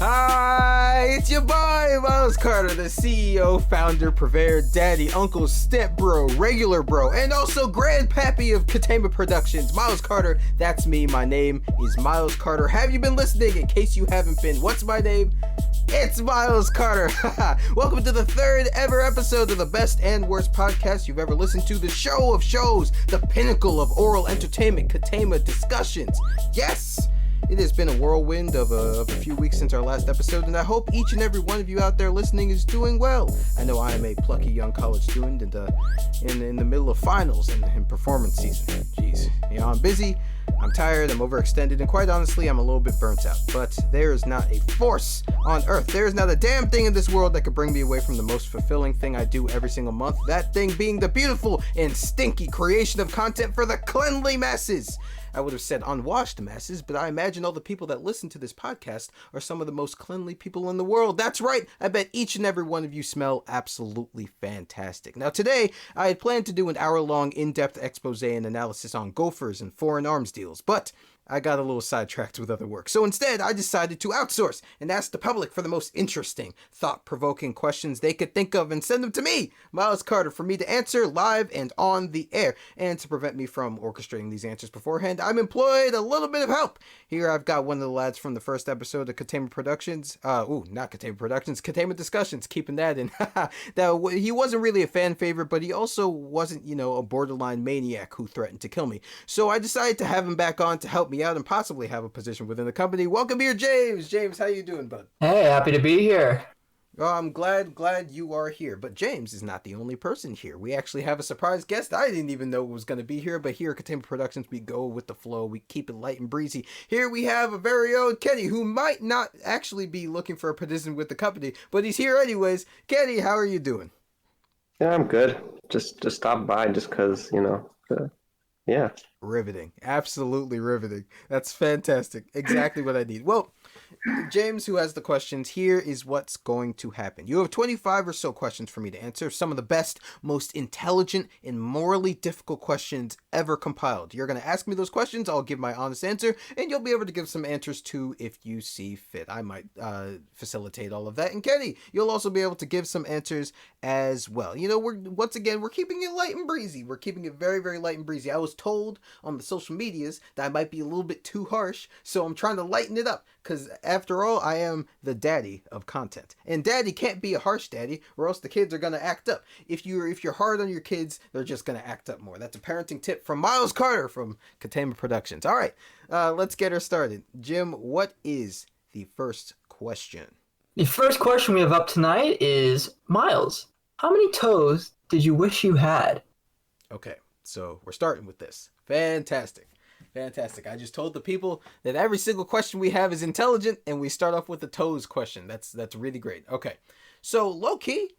Hi, it's your boy, Myles Carter, the CEO, founder, purveyor, daddy, uncle, step bro, regular bro, and also grandpappy of Ketema Productions. Myles Carter, that's me. My name is Myles Carter. Have you been listening? In case you haven't been, what's my name? It's Myles Carter. Welcome to the third ever episode of the best and worst podcast you've ever listened to, the show of shows, the pinnacle of oral entertainment, Ketema discussions. Yes! It has been a whirlwind of a few weeks since our last episode, and I hope each and every one of you out there listening is doing well. I know I am a plucky young college student and in the middle of finals and performance season. Jeez, I'm busy, I'm tired, I'm overextended, and quite honestly, I'm a little bit burnt out. But there is not a force on earth, there is not a damn thing in this world that could bring me away from the most fulfilling thing I do every single month. That thing being the beautiful and stinky creation of content for the cleanly masses. I would have said unwashed masses, but I imagine all the people that listen to this podcast are some of the most cleanly people in the world. That's right, I bet each and every one of you smell absolutely fantastic. Now today, I had planned to do an hour-long in-depth expose and analysis on gophers and foreign arms deals, but I got a little sidetracked with other work. So instead, I decided to outsource and ask the public for the most interesting, thought-provoking questions they could think of and send them to me, Myles Carter, for me to answer live and on the air. And to prevent me from orchestrating these answers beforehand, I'm employed a little bit of help. Here I've got one of the lads from the first episode of Ketema Productions. Not Ketema Productions, Ketema Discussions, keeping that in. He wasn't really a fan favorite, but he also wasn't, a borderline maniac who threatened to kill me. So I decided to have him back on to help me out and possibly have a position within the company. Welcome here, James. James, how you doing, bud? Hey, happy to be here. Oh, I'm glad you are here. But James is not the only person here. We actually have a surprise guest. I didn't even know was going to be here, but here at Ketema Productions, we go with the flow. We keep it light and breezy. Here we have a very own Kenny, who might not actually be looking for a position with the company, but he's here anyways. Kenny, how are you doing? Yeah, I'm good. Just stop by just because, yeah. Riveting. Absolutely riveting. That's fantastic. Exactly what I need. Well, James, who has the questions, here is what's going to happen. You have 25 or so questions for me to answer. Some of the best, most intelligent, and morally difficult questions ever compiled. You're going to ask me those questions. I'll give my honest answer, and you'll be able to give some answers too if you see fit. I might facilitate all of that. And Kenny, you'll also be able to give some answers as well. We're keeping it light and breezy. We're keeping it very, very light and breezy. I was told on the social medias that I might be a little bit too harsh, so I'm trying to lighten it up, because after all, I am the daddy of content, and daddy can't be a harsh daddy, or else the kids are gonna act up. If you're hard on your kids, they're just gonna act up more. That's a parenting tip from Myles Carter from Ketema Productions. All right, let's get her started. Jim, what is the first question? The first question we have up tonight is, Myles, how many toes did you wish you had? Okay, so we're starting with this. Fantastic. I just told the people that every single question we have is intelligent, and we start off with the toes question. That's really great. Okay, so low-key,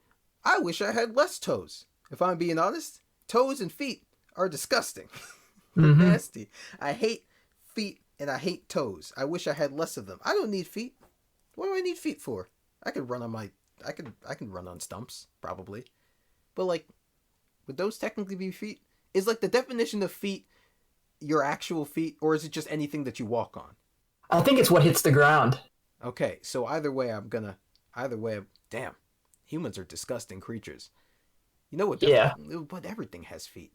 I wish I had less toes. If I'm being honest, toes and feet are disgusting. They're nasty. I hate feet, and I hate toes. I wish I had less of them. I don't need feet. What do I need feet for? I could run on I can run on stumps, probably. But, would those technically be feet? Is, the definition of feet your actual feet, or is it just anything that you walk on? I think it's what hits the ground. Okay, so damn, humans are disgusting creatures. You know what? Yeah. But everything has feet,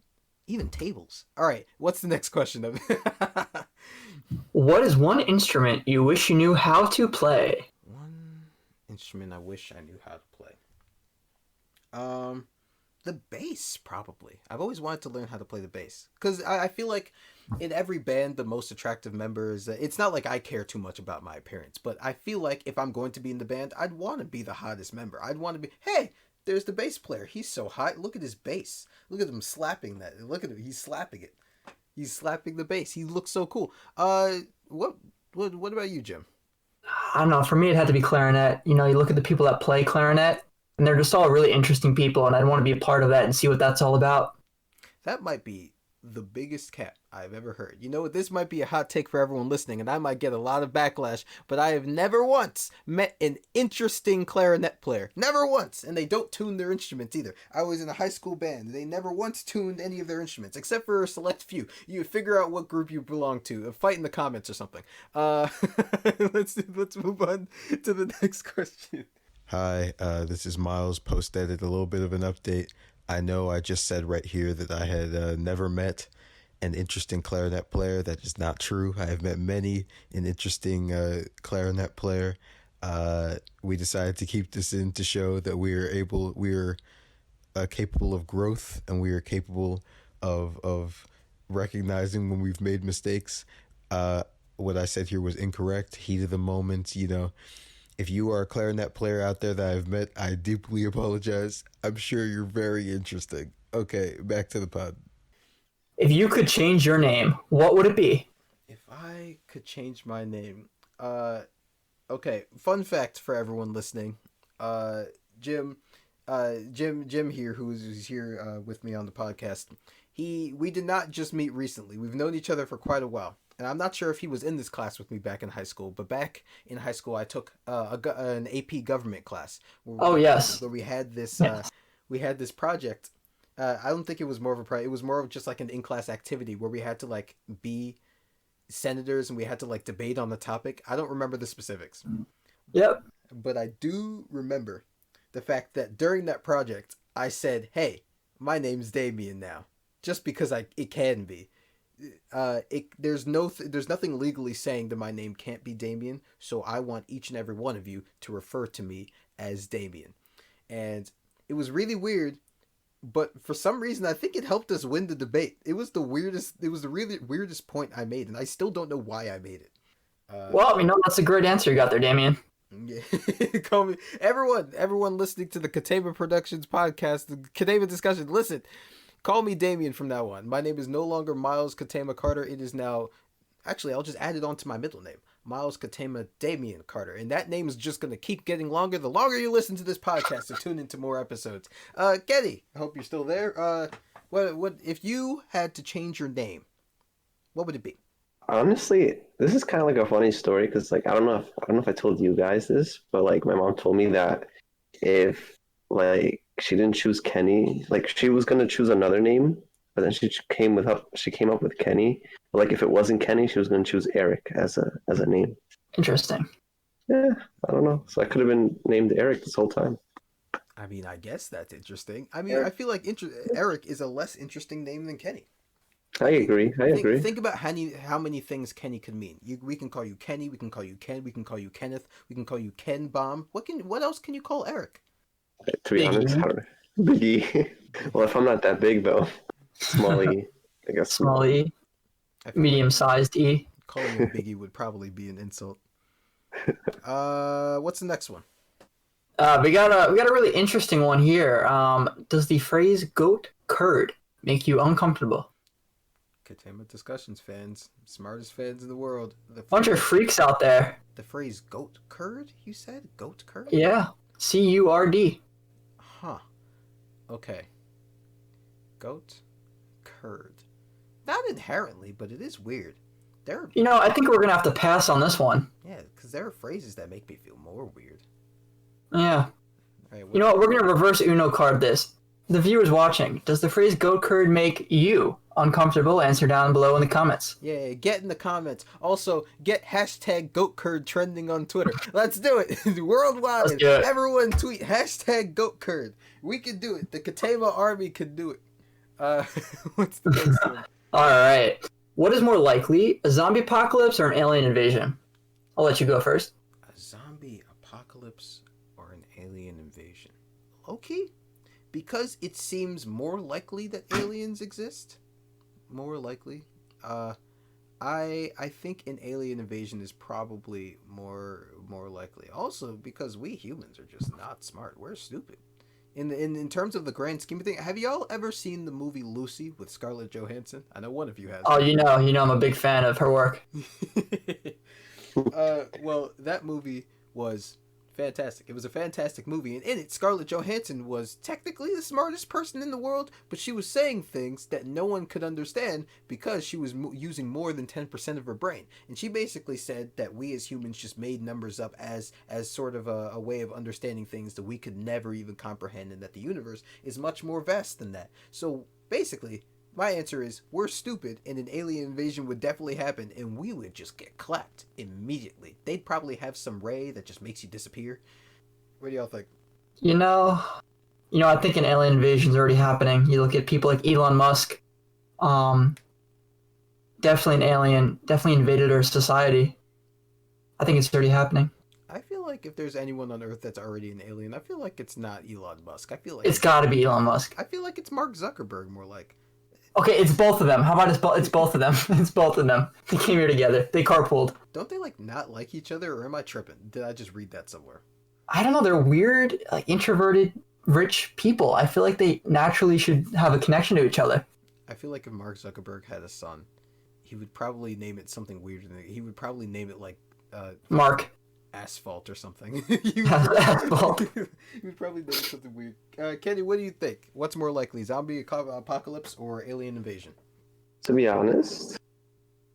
even tables. All right, what's the next question? What is one instrument you wish you knew how to play? One instrument I wish I knew how to play. The bass, probably. I've always wanted to learn how to play the bass, because I feel like in every band, the most attractive members, it's not like I care too much about my appearance, but I feel like if I'm going to be in the band, I'd want to be the hottest member. I'd want to be, hey, there's the bass player. He's so hot. Look at his bass. Look at him slapping that. Look at him. He's slapping it. He's slapping the bass. He looks so cool. What about you, Jim? I don't know. For me, it had to be clarinet. You look at the people that play clarinet, and they're just all really interesting people, and I'd want to be a part of that and see what that's all about. That might be the biggest cat I've ever heard. You know what? This might be a hot take for everyone listening, and I might get a lot of backlash, but I have never once met an interesting clarinet player. Never once. And they don't tune their instruments either. I was in a high school band. They never once tuned any of their instruments, except for a select few. You figure out what group you belong to. Fight in the comments or something. Let's move on to the next question. Hi, this is Myles. Post-edit, a little bit of an update. I know I just said right here that I had never met an interesting clarinet player. That is not true. I have met many an interesting clarinet player. We decided to keep this in to show that we are capable of growth, and we are capable of recognizing when we've made mistakes. What I said here was incorrect. Heat of the moment, you know. If you are a clarinet player out there that I've met, I deeply apologize. I'm sure you're very interesting. Okay, back to the pod. If you could change your name, what would it be? If I could change my name, okay. Fun fact for everyone listening, Jim here, who's here with me on the podcast. We did not just meet recently. We've known each other for quite a while. And I'm not sure if he was in this class with me back in high school, but back in high school, I took an AP government class. Yes. Where we had this, Yes. we had this project. I don't think it was more of a project. It was more of just like an in-class activity where we had to like be senators and we had to like debate on the topic. I don't remember the specifics. Yep. But I do remember the fact that during that project, I said, "Hey, my name's Damien now," just because it can be. There's nothing legally saying that my name can't be Damien, so I want each and every one of you to refer to me as Damien. And it was really weird, but for some reason I think it helped us win the debate. It was the really weirdest point I made, and I still don't know why I made it. Well, that's a great answer you got there, Damien. Yeah. Call me everyone listening to the Ketema Productions podcast, the Ketema discussion. Listen, call me Damien from now on. My name is no longer Myles Ketema Carter. It is now, actually, I'll just add it on to my middle name, Myles Ketema Damien Carter. And that name is just going to keep getting longer the longer you listen to this podcast, so tune into more episodes. Getty, I hope you're still there. What if you had to change your name, what would it be? Honestly, this is kind of like a funny story because, like, I don't know if I told you guys this, but like my mom told me that if like she didn't choose Kenny, like she was gonna choose another name, but then she came up with Kenny. But like if it wasn't Kenny, she was gonna choose Eric as a name. Interesting. Yeah, I don't know. So I could have been named Eric this whole time. I mean, I guess that's interesting. I mean, I feel like Eric is a less interesting name than Kenny. I agree. Think about how many things Kenny could mean. We can call you Kenny. We can call you Ken. We can call you Kenneth. We can call you Ken Bomb. What else can you call Eric? To be honest, I don't know. Biggie. Well, if I'm not that big though, small E. I guess Small E. Medium-sized E. Calling you Biggie would probably be an insult. What's the next one? We got a really interesting one here. Does the phrase "goat curd" make you uncomfortable? Ketema Discussions fans, smartest fans in the world. Bunch of freaks out there. The phrase "goat curd," you said? Goat curd? Yeah. CURD. Huh. Okay. Goat curd. Not inherently, but it is weird. I think we're gonna have to pass on this one. Yeah, because there are phrases that make me feel more weird. Yeah. Right, You know what? We're gonna reverse Uno card this. The viewers watching, does the phrase "goat curd" make you uncomfortable? Answer down below in the comments. Yeah, get in the comments. Also, get hashtag goat curd trending on Twitter. Let's do it. Worldwide. Let's do it. Everyone tweet hashtag goat curd. We can do it. The Ketema army can do it. What's the next one? All right. What is more likely, a zombie apocalypse or an alien invasion? I'll let you go first. A zombie apocalypse or an alien invasion? Low-key? Because it seems more likely that aliens exist. More likely. I think an alien invasion is probably more likely. Also, because we humans are just not smart. We're stupid. In terms of the grand scheme of things, have y'all ever seen the movie Lucy with Scarlett Johansson? I know one of you has. Oh, I'm a big fan of her work. Well, that movie was fantastic. It was a fantastic movie, and in it, Scarlett Johansson was technically the smartest person in the world, but she was saying things that no one could understand because she was using more than 10% of her brain. And she basically said that we as humans just made numbers up as sort of a way of understanding things that we could never even comprehend, and that the universe is much more vast than that. So basically, my answer is we're stupid, and an alien invasion would definitely happen, and we would just get clapped immediately. They'd probably have some ray that just makes you disappear. What do y'all think? You know, I think an alien invasion is already happening. You look at people like Elon Musk. Definitely an alien. Definitely invaded our society. I think it's already happening. I feel like if there's anyone on Earth that's already an alien, I feel like it's not Elon Musk. I feel like It's got to be Elon Musk. I feel like it's Mark Zuckerberg more like. Okay, it's both of them. How about it's both of them? It's both of them. They came here together. They carpooled. Don't they like not like each other, or am I tripping? Did I just read that somewhere? I don't know. They're weird, like introverted, rich people. I feel like they naturally should have a connection to each other. I feel like if Mark Zuckerberg had a son, he would probably name it something weird. He would probably name it like Mark. Asphalt or something. Asphalt. He would probably name it something weird. Kenny, what do you think? What's more likely, zombie apocalypse or alien invasion? To be honest,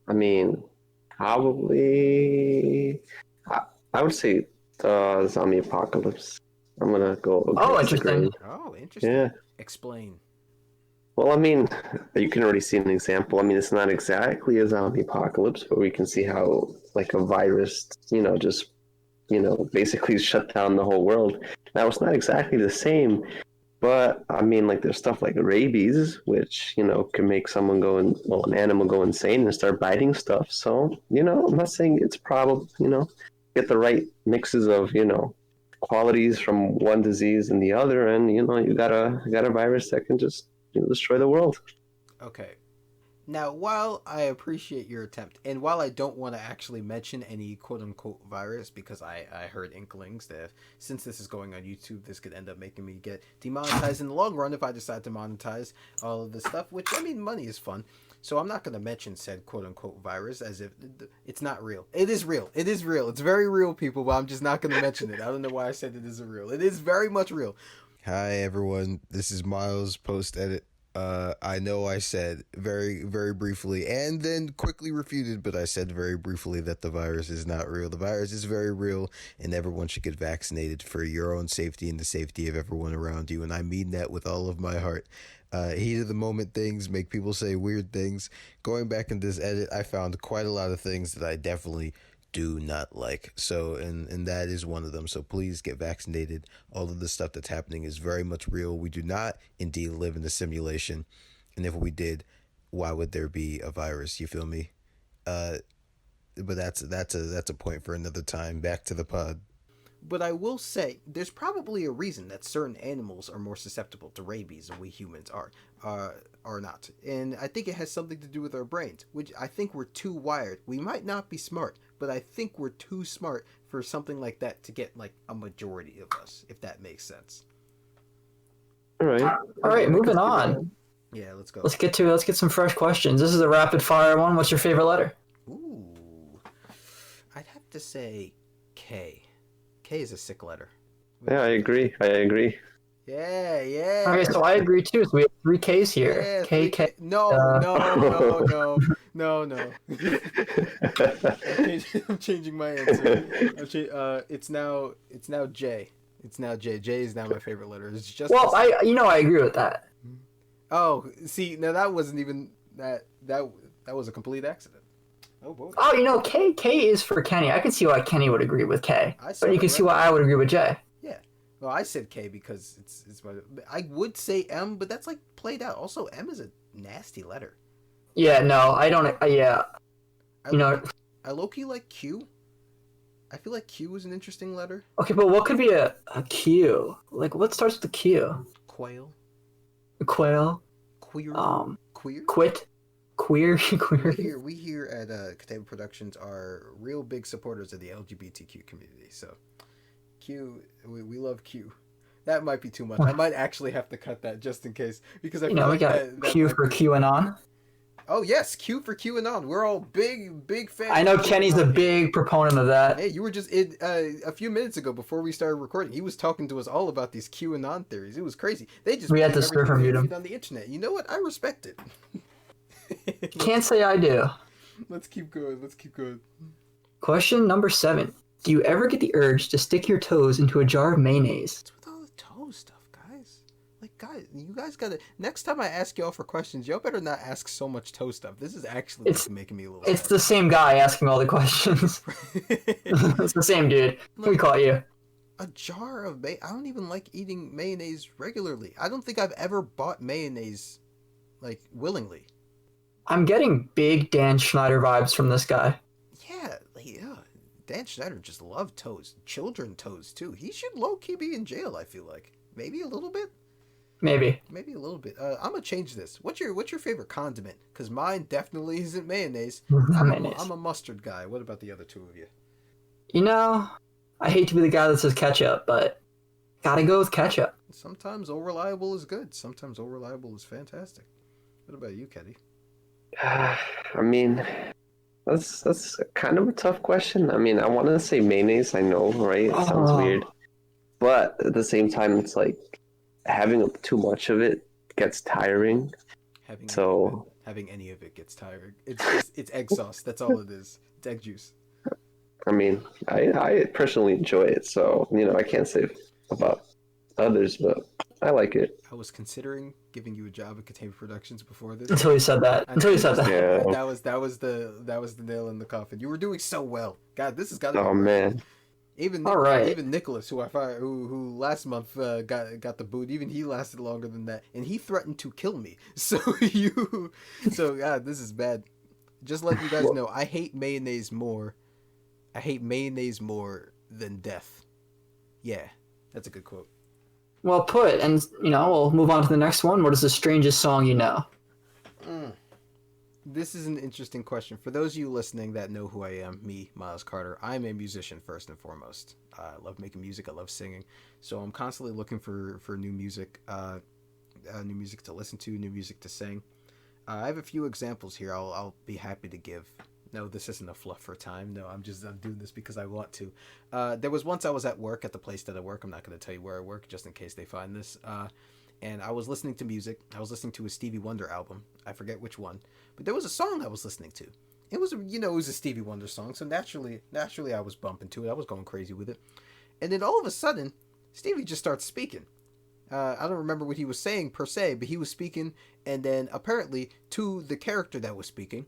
I mean, probably I would say the zombie apocalypse. I'm gonna go. Oh, against the interesting. grain. Oh, interesting. Yeah. Explain. Well, I mean, you can already see an example. I mean, it's not exactly a zombie apocalypse, but we can see how, like, a virus, just, basically shut down the whole world. Now, it's not exactly the same, but, I mean, like, there's stuff like rabies, which, can make someone an animal go insane and start biting stuff. So, I'm not saying it's probable, get the right mixes of, qualities from one disease and the other, and, you got a virus that can just destroy the world. Okay. Now, while I appreciate your attempt, and while I don't want to actually mention any quote-unquote virus, because I heard inklings that since this is going on YouTube, this could end up making me get demonetized in the long run if I decide to monetize all of this stuff, which, I mean, money is fun. So I'm not going to mention said quote-unquote virus as if it's not real. It is real. It is real. It's very real, people, but I'm just not going to mention it. I don't know why I said it isn't real. It is very much real. Hi everyone, this is Myles post edit. I know I said very, very briefly and then quickly refuted, but I said very briefly that the virus is not real. The virus is very real, and everyone should get vaccinated for your own safety and the safety of everyone around you. And I mean that with all of my heart. Heat of the moment things make people say weird things. Going back in this edit, I found quite a lot of things that I definitely do not like. So, and that is one of them. So please get vaccinated. All of the stuff that's happening is very much real. We do not indeed live in a simulation. And if we did, why would there be a virus? You feel me? But that's a point for another time. Back to the pod. But I will say, there's probably a reason that certain animals are more susceptible to rabies than we humans are not. And I think it has something to do with our brains, which I think we're too wired. We might not be smart, but I think we're too smart for something like that to get, like, a majority of us, if that makes sense. All right, Moving on. Yeah, let's go. Let's get some fresh questions. This is a rapid fire one. What's your favorite letter? Ooh. I'd have to say K. K is a sick letter. Yeah, I agree. Yeah. Okay, so I agree too. So we have 3 Ks here. Yeah, K, K. No. I'm changing my answer. It's now J. It's now J. J is now my favorite letter. It's just Well, I agree with that. Oh, see, now that wasn't even that was a complete accident. Oh boy. Oh, K is for Kenny. I can see why Kenny would agree with K. But you can see why I would agree with J. Yeah. Well, I said K because it's my. I would say M, but that's like played out. Also, M is a nasty letter. Yeah, no, I don't. Yeah. I low-key like Q. I feel like Q is an interesting letter. Okay, but what could be a Q? Like, what starts with a Q? Quail. Quail. Queer. Queer. Quit. Queer. We here at Ketema Productions are real big supporters of the LGBTQ community. So, Q, we love Q. That might be too much. I might actually have to cut that just in case because I feel we like got that Q for QAnon. Oh yes, Q for QAnon. We're all big fans. I know of Kenny's a QAnon. big proponent of that. Hey, you were just a few minutes ago before we started recording. He was talking to us all about these QAnon theories. It was crazy. They just We had believe to everything they surf read him. on the internet. You know what? I respect it. Can't say I do. Let's keep going. Let's keep going. Question number 7. Do you ever get the urge to stick your toes into a jar of mayonnaise? What's with all the toe stuff, guys? Like, guys, you guys gotta. Next time I ask y'all for questions, y'all better not ask so much toe stuff. This is actually making me a little. It's the same guy asking all the questions. It's the same dude. We caught you. A jar of I don't even like eating mayonnaise regularly. I don't think I've ever bought mayonnaise, like, willingly. I'm getting big Dan Schneider vibes from this guy. Yeah, Dan Schneider just loved toes. Children toes, too. He should low-key be in jail, I feel like. Maybe a little bit? Maybe. Maybe a little bit. I'm gonna change this. What's your favorite condiment? Because mine definitely isn't mayonnaise. Mayonnaise. I'm a mustard guy. What about the other two of you? You know, I hate to be the guy that says ketchup, but gotta go with ketchup. Sometimes All Reliable is good. Sometimes All Reliable is fantastic. What about you, Kenny? I mean, that's kind of a tough question. I mean, I want to say mayonnaise. I know, right? It sounds weird, but at the same time, it's like having too much of it gets tiring. Having any of it gets tiring. It's egg sauce. That's all it is. It's egg juice. I mean, I personally enjoy it, so I can't say about others, but I like it. I was considering giving you a job at Ketema Productions before this. Until you said that. Yeah. That was the nail in the coffin. You were doing so well. God, this has got to be Oh man. Even All right. Even Nicholas, who I fired, who last month got the boot, even he lasted longer than that, and he threatened to kill me. So God, this is bad. Just let you guys know, I hate mayonnaise more. I hate mayonnaise more than death. Yeah, that's a good quote. Well put, and we'll move on to the next one. What is the strangest song you know? This is an interesting question. For those of you listening that know who I am, me, Myles Carter, I'm a musician first and foremost. I love making music. I love singing. So I'm constantly looking for new music to listen to, new music to sing. I have a few examples here I'll be happy to give. No, this isn't a fluff for time. No, I'm doing this because I want to. There was once I was at work, at the place that I work. I'm not going to tell you where I work just in case they find this. And I was listening to music. I was listening to a Stevie Wonder album. I forget which one. But there was a song I was listening to. It was a Stevie Wonder song. So naturally I was bumping to it. I was going crazy with it. And then all of a sudden, Stevie just starts speaking. I don't remember what he was saying per se, but he was speaking. And then apparently to the character that was speaking,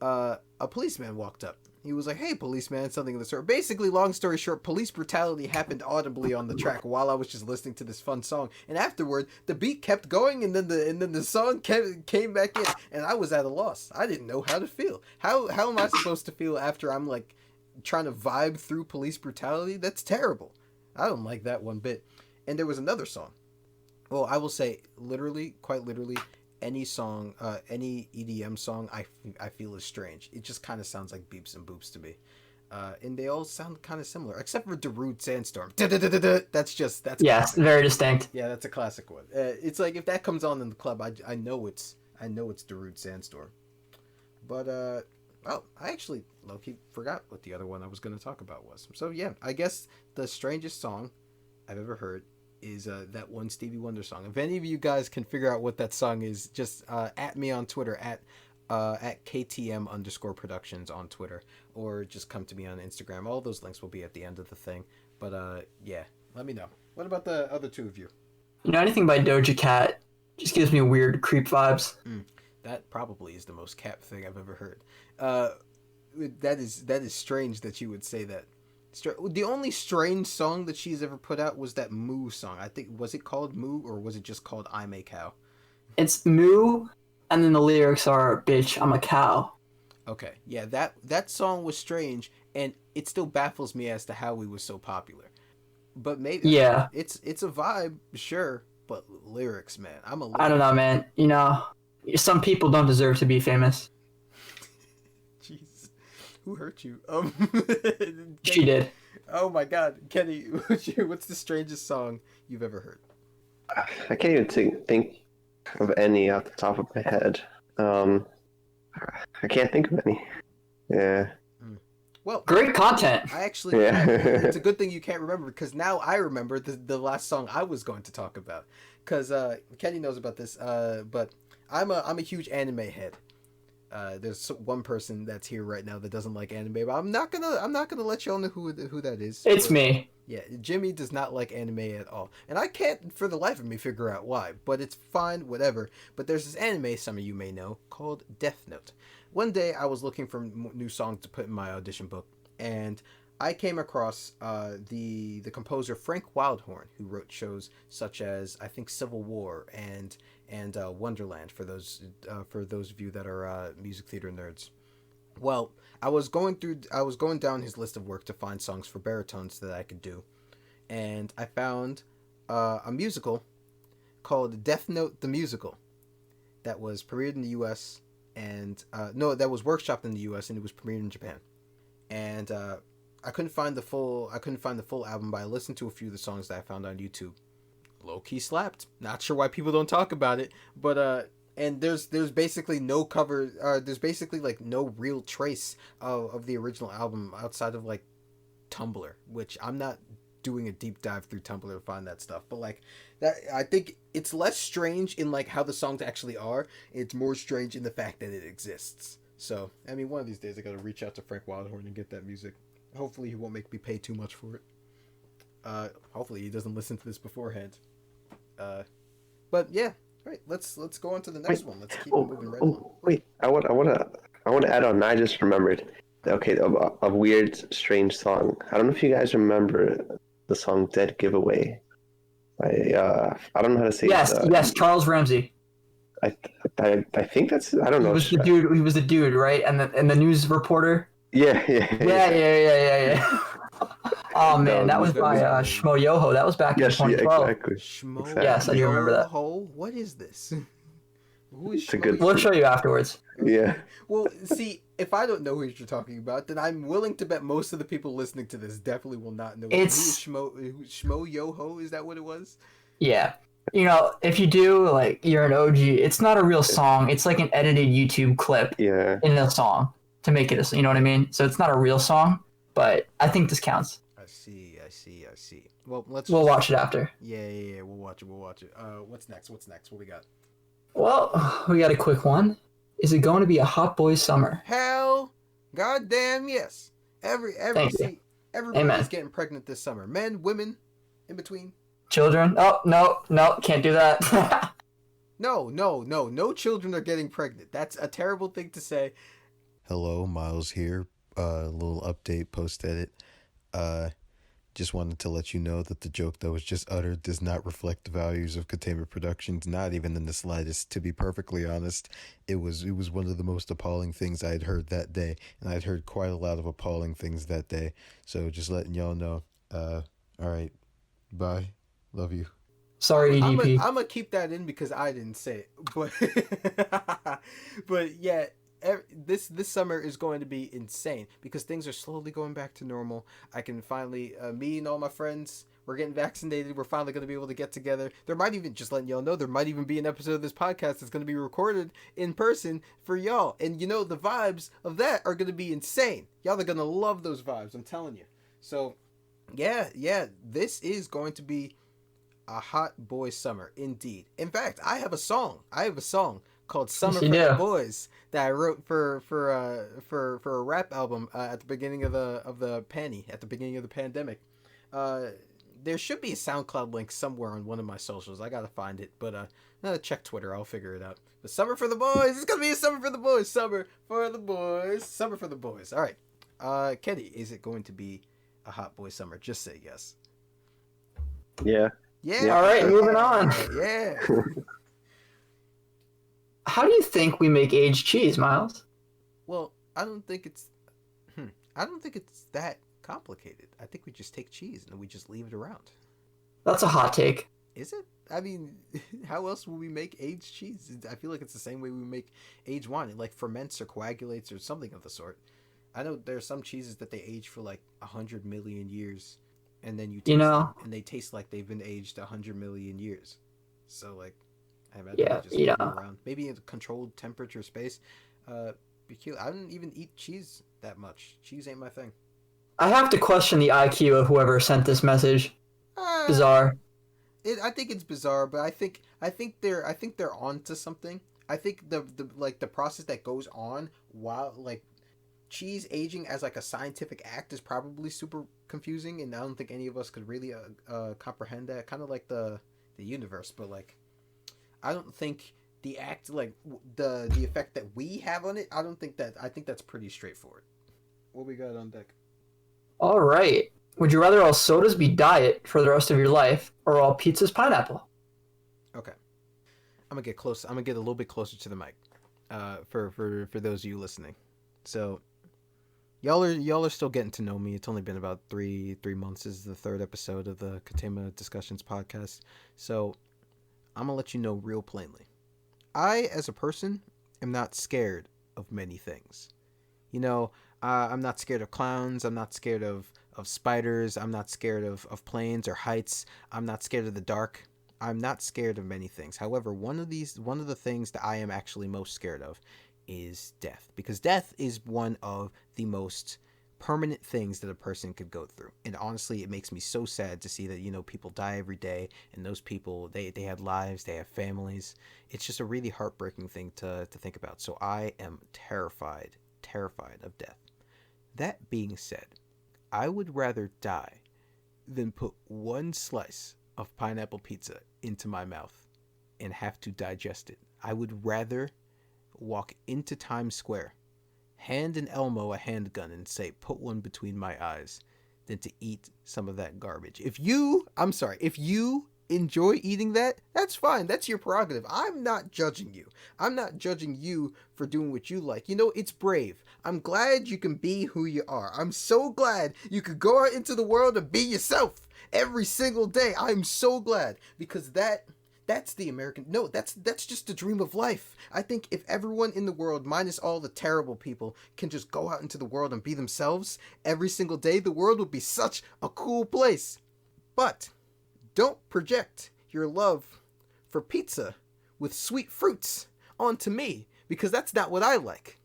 a policeman walked up. He was like, "Hey, policeman," something of the sort. Basically, long story short, police brutality happened audibly on the track while I was just listening to this fun song. And afterward, the beat kept going, and then the song came back in, and I was at a loss. I didn't know how to feel. How am I supposed to feel after I'm like trying to vibe through police brutality? That's terrible. I don't like that one bit. And there was another song. Well, I will say, quite literally, any song, any EDM song, I feel is strange. It just kind of sounds like beeps and boops to me. And they all sound kind of similar, except for Darude Sandstorm. That's Yes, very distinct. Yeah, that's a classic one. It's like if that comes on in the club, I know it's Darude Sandstorm. But I actually low-key forgot what the other one I was going to talk about was. So yeah, I guess the strangest song I've ever heard is that one Stevie Wonder song. If any of you guys can figure out what that song is, just at me on Twitter at KTM_productions on Twitter, or just come to me on Instagram. All those links will be at the end of the thing. But yeah, let me know. What about the other two of you? Anything by Doja Cat just gives me weird creep vibes. That probably is the most Cap thing I've ever heard. That is strange that you would say that. The only strange song that she's ever put out was that Moo song. I think, was it called Moo, or was it just called I'm a Cow? It's Moo, and then the lyrics are, "Bitch, I'm a cow." Okay, yeah, that song was strange, and it still baffles me as to how he was so popular. But maybe, yeah, it's a vibe, sure, but lyrics, man, I don't know, man. Some people don't deserve to be famous. Jeez, who hurt you? She did. Oh my God, Kenny, what's the strangest song you've ever heard? I can't even think of any off the top of my head. I can't think of any. Yeah. Well, Great content. I actually, Yeah. it's a good thing you can't remember because now I remember the last song I was going to talk about. Because Kenny knows about this, but I'm a huge anime head. There's one person that's here right now that doesn't like anime, but I'm not gonna let y'all know who that is. It's but, me. Yeah, Jimmy does not like anime at all, and I can't for the life of me figure out why. But it's fine, whatever. But there's this anime some of you may know called Death Note. One day I was looking for new songs to put in my audition book, and I came across the composer Frank Wildhorn, who wrote shows such as I think Civil War and Wonderland for those of you that are music theater nerds. Well, I was going down his list of work to find songs for baritones that I could do, and I found a musical called Death Note the Musical that was premiered in the U.S. and no, that was workshopped in the U.S. and it was premiered in Japan. And I couldn't find the full album, but I listened to a few of the songs that I found on YouTube. Low key slapped. Not sure why people don't talk about it, but and there's basically no cover. There's basically like no real trace of the original album outside of like Tumblr, which I'm not doing a deep dive through Tumblr to find that stuff. But like that, I think it's less strange in like how the songs actually are. It's more strange in the fact that it exists. So I mean, one of these days I gotta reach out to Frank Wildhorn and get that music. Hopefully he won't make me pay too much for it. Hopefully he doesn't listen to this beforehand. But yeah, all right. Let's go on to the next one. Let's keep moving right along. Wait, I want to add on. I just remembered. Okay, a weird, strange song. I don't know if you guys remember the song "Dead Giveaway." I don't know how to say Yes, it. yes, Charles Ramsey. I think that's. I don't know. He was the dude, right? And the news reporter. Yeah. Yeah. Oh man, that was by Shmo Yoho. That was back in 2012. Yeah, exactly. Shmo Yes, I do remember that. What is this? Who is It's a Shmo good- We'll show you afterwards. Yeah. Well, see, if I don't know who you're talking about, then I'm willing to bet most of the people listening to this definitely will not know. Who is Shmo Yoho? Is that what it was? Yeah. You know, if you do, like, you're an OG. It's not a real song. It's like an edited YouTube clip Yeah. in a song to make it a, you know what I mean? So it's not a real song, but I think this counts. I see. Well, We'll watch it after. Yeah. We'll watch it. What's next? What we got? Well, we got a quick one. Is it going to be a hot boy summer? Hell, goddamn yes. Everybody's Amen. getting pregnant this summer. Men, women, in between. Children? Oh, no, can't do that. No children are getting pregnant. That's a terrible thing to say. Hello, Myles here. A little update post edit. Just wanted to let you know that the joke that was just uttered does not reflect the values of Ketema Productions, not even in the slightest. To be perfectly honest, it was one of the most appalling things I had heard that day, and I'd heard quite a lot of appalling things that day. So just letting y'all know. All right, bye. Love you. Sorry, EDP. I'm gonna keep that in because I didn't say it, but yeah. This summer is going to be insane because things are slowly going back to normal. I can finally, me and all my friends, we're getting vaccinated. We're finally going to be able to get together. There might even, just letting y'all know, there might even be an episode of this podcast that's going to be recorded in person for y'all. And you know, the vibes of that are going to be insane. Y'all are going to love those vibes, I'm telling you. So, yeah, this is going to be a hot boy summer, indeed. In fact, I have a song called "Summer for the Boys" that I wrote for a rap album at the beginning of the pandemic. There should be a SoundCloud link somewhere on one of my socials. I gotta find it, but check Twitter. I'll figure it out. But "Summer for the Boys," it's gonna be a summer for the boys. Summer for the boys. Summer for the boys. All right, Kenny, is it going to be a hot boy summer? Just say yes. Yeah. Yeah. All right, moving on. Yeah. How do you think we make aged cheese, Myles? Well, I don't think it's that complicated. I think we just take cheese and we just leave it around. That's a hot take. Is it? I mean, how else will we make aged cheese? I feel like it's the same way we make aged wine. It like ferments or coagulates or something of the sort. I know there are some cheeses that they age for like 100 million years, and then you taste them, and they taste like they've been aged 100 million years. So like, I imagine they just leave them around. Maybe in a controlled temperature space. peculiar. I don't even eat cheese that much. Cheese ain't my thing. I have to question the IQ of whoever sent this message. Uh, Bizarre. I think it's bizarre, but I think they're on to something. I think the process that goes on while like cheese aging as like a scientific act is probably super confusing, and I don't think any of us could really comprehend that. Kind of like the universe, but like I don't think the act like the effect that we have on it. I don't think that. I think that's pretty straightforward. What we got on deck? All right. Would you rather all sodas be diet for the rest of your life or all pizzas pineapple? Okay, I'm gonna get close. I'm gonna get a little bit closer to the mic, for those of you listening. So y'all are still getting to know me. It's only been about three months. This is the third episode of the Ketema Discussions podcast. So I'm gonna let you know real plainly. I, as a person, am not scared of many things. You know, I'm not scared of clowns. I'm not scared of spiders. I'm not scared of planes or heights. I'm not scared of the dark. I'm not scared of many things. However, one of the things that I am actually most scared of is death, because death is one of the most permanent things that a person could go through. And honestly, it makes me so sad to see that, you know, people die every day, and those people, they have lives, they have families. It's just a really heartbreaking thing to think about. So I am terrified of death. That being said, I would rather die than put one slice of pineapple pizza into my mouth and have to digest it. I would rather walk into Times Square, hand an Elmo a handgun, and say, put one between my eyes, than to eat some of that garbage. If you enjoy eating that, that's fine. That's your prerogative. I'm not judging you. I'm not judging you for doing what you like. You know, it's brave. I'm glad you can be who you are. I'm so glad you could go out into the world and be yourself every single day. I'm so glad, because that's the American. No, that's just the dream of life. I think if everyone in the world, minus all the terrible people, can just go out into the world and be themselves every single day, the world would be such a cool place. But don't project your love for pizza with sweet fruits onto me, because that's not what I like.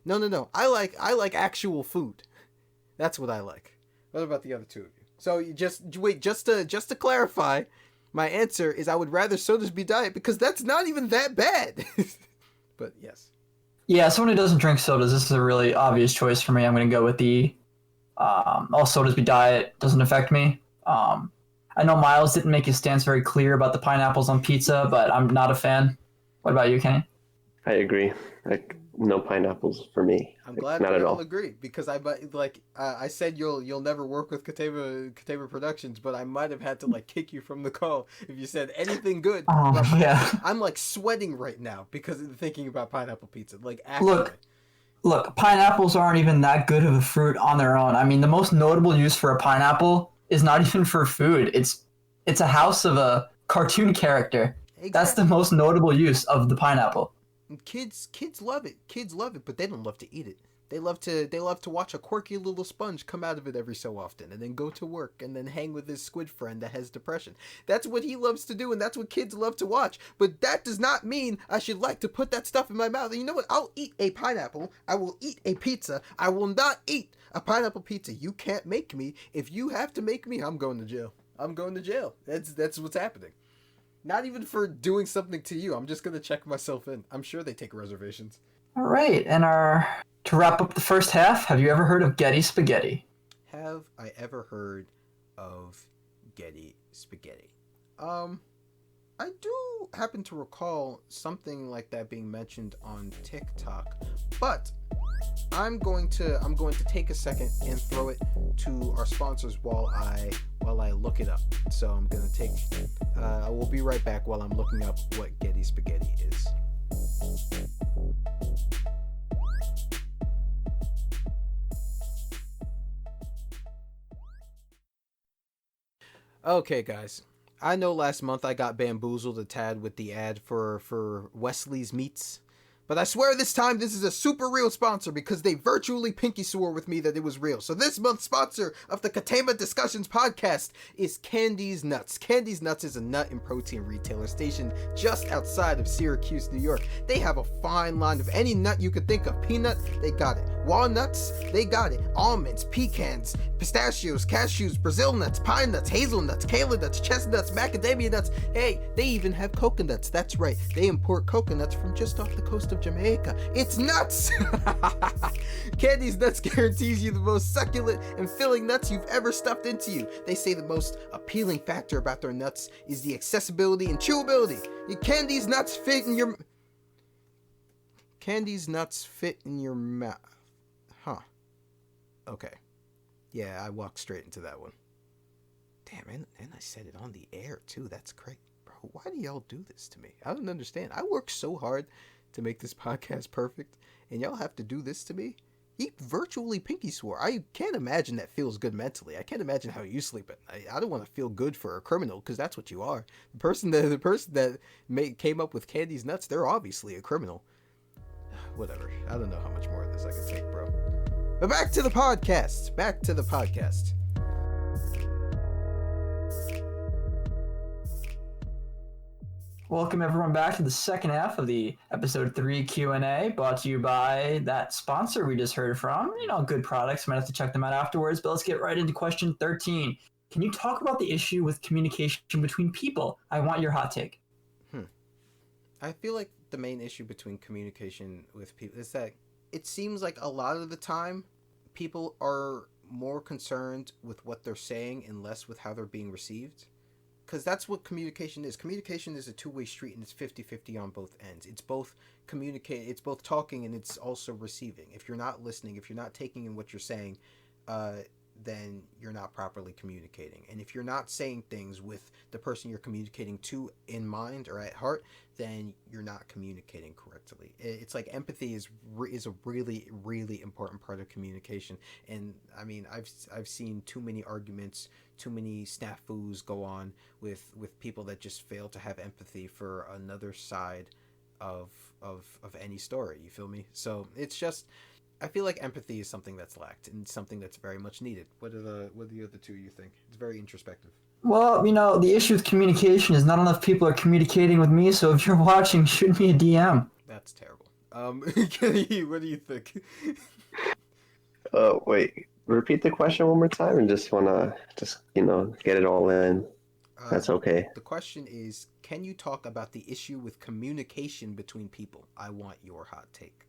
No. I like actual food. That's what I like. What about the other two of you? So you just to clarify, my answer is I would rather sodas be diet, because that's not even that bad. But yes. Yeah, someone who doesn't drink sodas, this is a really obvious choice for me. I'm going to go with the all sodas be diet, doesn't affect me. I know Miles didn't make his stance very clear about the pineapples on pizza, but I'm not a fan. What about you, Kenny? I agree. Like no pineapples for me. I'm Like, glad not we at all all. agree, because I said you'll never work with Ketema Productions, but I might have had to like kick you from the call if you said anything good about pineapple. Yeah. I'm like sweating right now because of thinking about pineapple pizza. Like actually. Look, pineapples aren't even that good of a fruit on their own. I mean, the most notable use for a pineapple is not even for food. It's a house of a cartoon character. That's the Exactly. most notable use of the pineapple. And kids love it. Kids love it, but they don't love to eat it. They love to watch a quirky little sponge come out of it every so often, and then go to work, and then hang with his squid friend that has depression. That's what he loves to do, and that's what kids love to watch. But that does not mean I should like to put that stuff in my mouth. And you know what? I'll eat a pineapple. I will eat a pizza. I will not eat a pineapple pizza. You can't make me. If you have to make me, I'm going to jail. I'm going to jail. That's what's happening. Not even for doing something to you. I'm just gonna check myself in. I'm sure they take reservations. All right, and to wrap up the first half, have you ever heard of Getty spaghetti? Have I ever heard of Getty spaghetti? I do happen to recall something like that being mentioned on TikTok, but I'm going to take a second and throw it to our sponsors while I look it up. So I'm gonna take. I will be right back while I'm looking up what Getty spaghetti is. Okay, guys. I know last month I got bamboozled a tad with the ad for Wesley's Meats, But I swear this time this is a super real sponsor because they virtually pinky swore with me that it was real. So this month's sponsor of the Ketema Discussions podcast is Candy's Nuts. Candy's Nuts is a nut and protein retailer stationed just outside of Syracuse, New York. They have a fine line of any nut you could think of. Peanut, they got it. Walnuts, they got it. Almonds, pecans, pistachios, cashews, Brazil nuts, pine nuts, hazelnuts, kale nuts, chestnuts, macadamia nuts. Hey, they even have coconuts. That's right. They import coconuts from just off the coast of Jamaica. It's nuts! Candy's Nuts guarantees you the most succulent and filling nuts you've ever stuffed into you. They say the most appealing factor about their nuts is the accessibility and chewability. Candy's Nuts fit in your... Candy's Nuts fit in your mouth. Huh. Okay. Yeah, I walked straight into that one. Damn, and I said it on the air, too. That's great. Bro, why do y'all do this to me? I don't understand. I work so hard to make this podcast perfect, and y'all have to do this to me? He virtually pinky swore. I can't imagine that feels good mentally. I can't imagine how you sleep at night. I don't want to feel good for a criminal, because that's what you are. The person that came up with Candy's Nuts, they're obviously a criminal. Whatever. I don't know how much more of this I can take, bro. But back to the podcast. Back to the podcast. Welcome everyone back to the second half of the episode 3 Q&A, brought to you by that sponsor we just heard from. You know, good products. Might have to check them out afterwards, but let's get right into question 13. Can you talk about the issue with communication between people? I want your hot take. I feel like the main issue between communication with people is that it seems like a lot of the time people are more concerned with what they're saying and less with how they're being received. Because that's what communication is. Communication is a two-way street, and it's 50-50 on both ends. It's both it's both talking, and it's also receiving. If you're not listening, if you're not taking in what you're saying, then you're not properly communicating. And if you're not saying things with the person you're communicating to in mind or at heart, then you're not communicating correctly. It's like empathy is a really, really important part of communication. And I mean, I've seen too many arguments, too many snafus go on with people that just fail to have empathy for another side of any story. You feel me? So it's just, I feel like empathy is something that's lacked and something that's very much needed. What are the other two you think? It's very introspective. Well, you know, the issue with communication is not enough people are communicating with me, so if you're watching, shoot me a DM. That's terrible. Kenny, what do you think? Wait, repeat the question one more time and just wanna get it all in. That's okay. The question is, can you talk about the issue with communication between people? I want your hot take.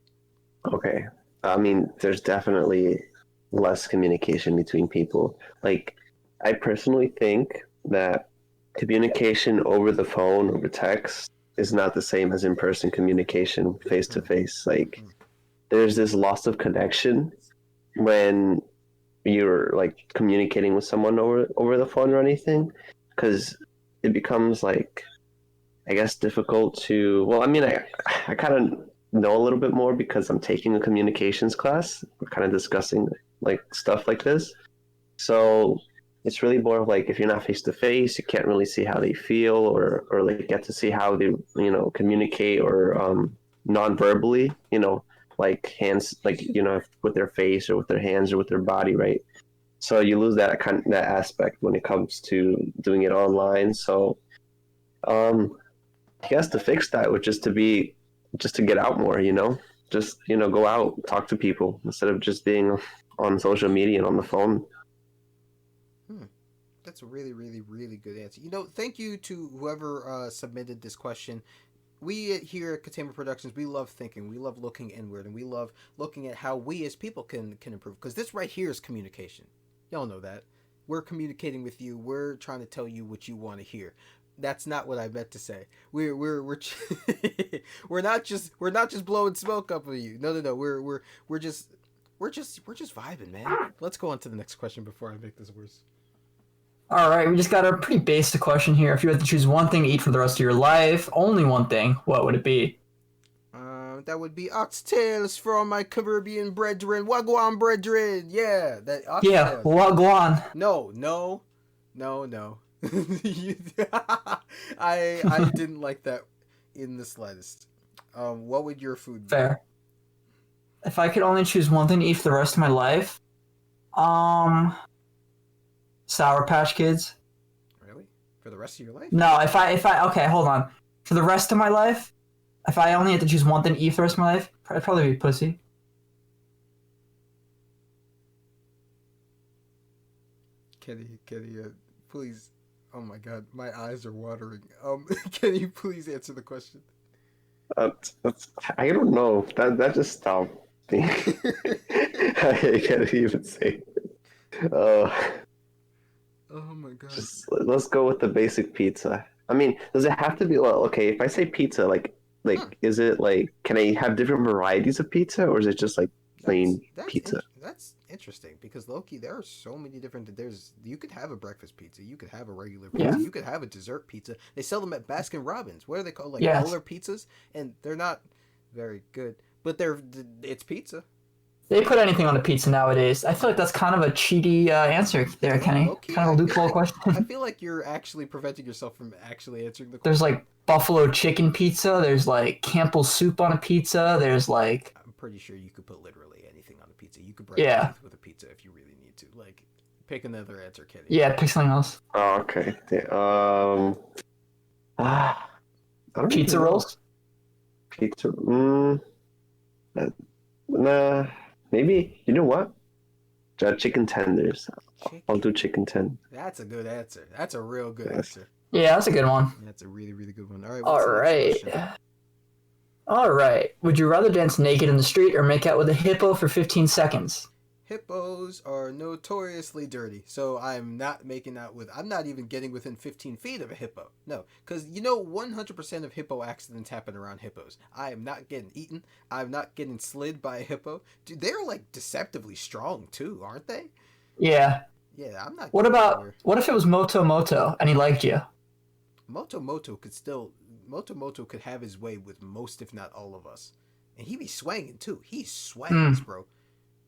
Okay. I mean, there's definitely less communication between people. Like, I personally think that communication over the phone, over text, is not the same as in-person communication, face-to-face. Like, there's this loss of connection when you're, like, communicating with someone over the phone or anything, because it becomes, like, I guess, difficult to... Well, I mean, I kind of know a little bit more because I'm taking a communications class. We're kind of discussing like stuff like this. So it's really more of like, if you're not face to face, you can't really see how they feel or like get to see how they, communicate or non-verbally, like hands, like, with their face or with their hands or with their body. Right. So you lose that aspect when it comes to doing it online. So I guess to fix that would just to get out more, just, go out, talk to people instead of just being on social media and on the phone. That's a really, really, really good answer. Thank you to whoever submitted this question. We here at Ketema Productions, we love thinking, we love looking inward, and we love looking at how we as people can improve. Because this right here is communication. Y'all know that. We're communicating with you. We're trying to tell you what you want to hear. That's not what I meant to say. We're we're not just blowing smoke up at you. No. We're just vibing, man. Let's go on to the next question before I make this worse. All right, we just got a pretty basic question here. If you had to choose one thing to eat for the rest of your life, only one thing, what would it be? That would be oxtails from my Caribbean brethren. Wagwan brethren. Yeah, that oxtails. Yeah, wagwan. No. I didn't like that in the slightest. What would your food be? Fair. If I could only choose one thing to eat for the rest of my life, um, Sour Patch Kids. Really? For the rest of your life? No, okay, hold on. For the rest of my life, if I only had to choose one thing to eat for the rest of my life, it'd probably be pussy. Kenny, please. Oh my God, my eyes are watering. Can you please answer the question? I don't know. That just stopped me. I can't even say. Uh, Oh my God. just let's go with the basic pizza. I mean, does it have to be? Well, okay, if I say pizza, is it like? Can I have different varieties of pizza, or is it just like plain pizza? That's interesting because Loki, there are so many different. You could have a breakfast pizza, you could have a regular pizza, you could have a dessert pizza. They sell them at Baskin Robbins. What are they called? Like polar pizzas, and they're not very good, but it's pizza. They put anything on a pizza nowadays. I feel like that's kind of a cheaty answer there, Kenny. Low-key, kind of a loophole question. I feel like you're actually preventing yourself from actually answering the question. There's like buffalo chicken pizza. There's like Campbell's soup on a pizza. There's like. I'm pretty sure you could put literally anything on a pizza. You could break your teeth with a pizza if you really need to. Like, pick another answer, Kenny. Yeah, pick something else. Oh, okay. I don't Pizza rolls. Pizza. Nah. Maybe, you know what? Chicken tenders. I'll do chicken tenders. That's a good answer. That's a real good answer. Yeah, that's a good one. That's a really, really good one. All right. All right. Would you rather dance naked in the street or make out with a hippo for 15 seconds? Hippos are notoriously dirty, so I'm not even getting within 15 feet of a hippo. No, because 100% of hippo accidents happen around hippos. I am not getting eaten. I'm not getting slid by a hippo. Dude, they're like deceptively strong too, aren't they? Yeah. Yeah, I'm not. What if it was Moto and he liked you? Moto could have his way with most, if not all of us. And he be swanging too. He swangs, bro.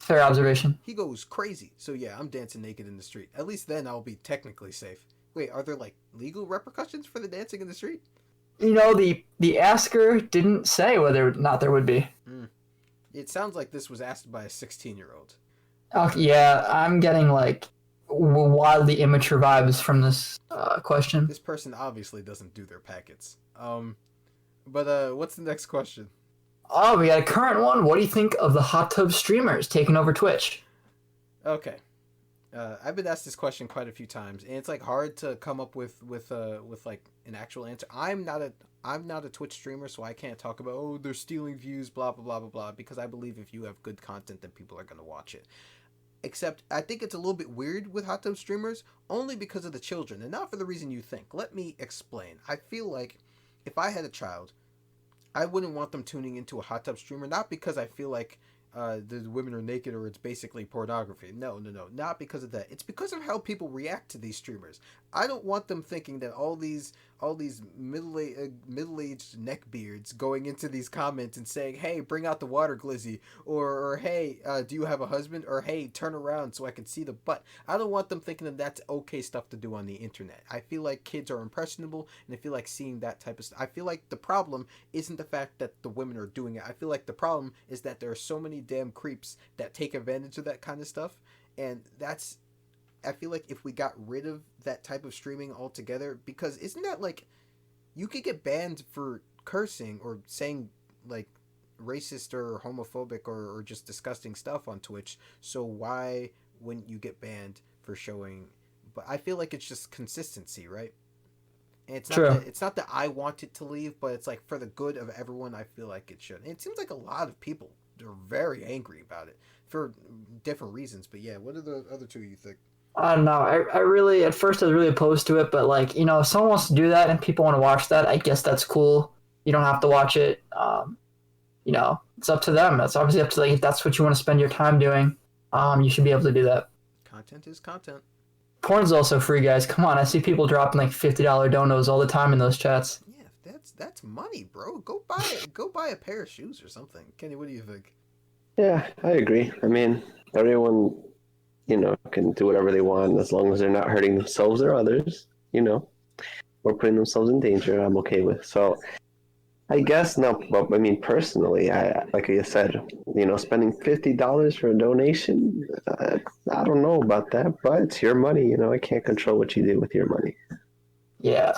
Fair observation. He goes crazy. So yeah, I'm dancing naked in the street. At least then I'll be technically safe. Wait, are there like legal repercussions for the dancing in the street? The asker didn't say whether or not there would be. It sounds like this was asked by a 16-year-old. Oh yeah, I'm getting like wildly immature vibes from this question. This person obviously doesn't do their packets. But what's the next question? Oh, we got a current one. What do you think of the hot tub streamers taking over Twitch? Okay. I've been asked this question quite a few times, and it's like hard to come up with like an actual answer. I'm not a Twitch streamer, so I can't talk about they're stealing views, blah blah blah blah blah. Because I believe if you have good content, then people are gonna watch it. Except I think it's a little bit weird with hot tub streamers, only because of the children, and not for the reason you think. Let me explain. I feel like if I had a child, I wouldn't want them tuning into a hot tub streamer, not because I feel like the women are naked or it's basically pornography. No, not because of that. It's because of how people react to these streamers. I don't want them thinking that all these middle-aged neckbeards going into these comments and saying, "Hey, bring out the water glizzy," or "Hey, do you have a husband?" or "Hey, turn around so I can see the butt." I don't want them thinking that that's okay stuff to do on the internet. I feel like kids are impressionable, and I feel like seeing that type of stuff. I feel like the problem isn't the fact that the women are doing it. I feel like the problem is that there are so many damn creeps that take advantage of that kind of stuff, and I feel like if we got rid of that type of streaming altogether, because isn't that like, you could get banned for cursing or saying like racist or homophobic or just disgusting stuff on Twitch, so why wouldn't you get banned for showing? But I feel like it's just consistency, right? And it's not that I want it to leave, but it's like for the good of everyone, I feel like it should. And it seems like a lot of people are very angry about it for different reasons. But yeah, what are the other two you think? I don't know. I really, at first I was really opposed to it, but like, if someone wants to do that and people want to watch that, I guess that's cool. You don't have to watch it. It's up to them. That's obviously up to, like, if that's what you want to spend your time doing, you should be able to do that. Content is content. Porn's also free, guys. Come on, I see people dropping like $50 donos all the time in those chats. Yeah, that's money, bro. Go buy a pair of shoes or something. Kenny, what do you think? Yeah, I agree. I mean, everyone, can do whatever they want as long as they're not hurting themselves or others, or putting themselves in danger. I'm okay with. So, I guess no, but I mean personally, I like I said, spending $50 for a donation, I don't know about that, but it's your money. I can't control what you do with your money. Yeah.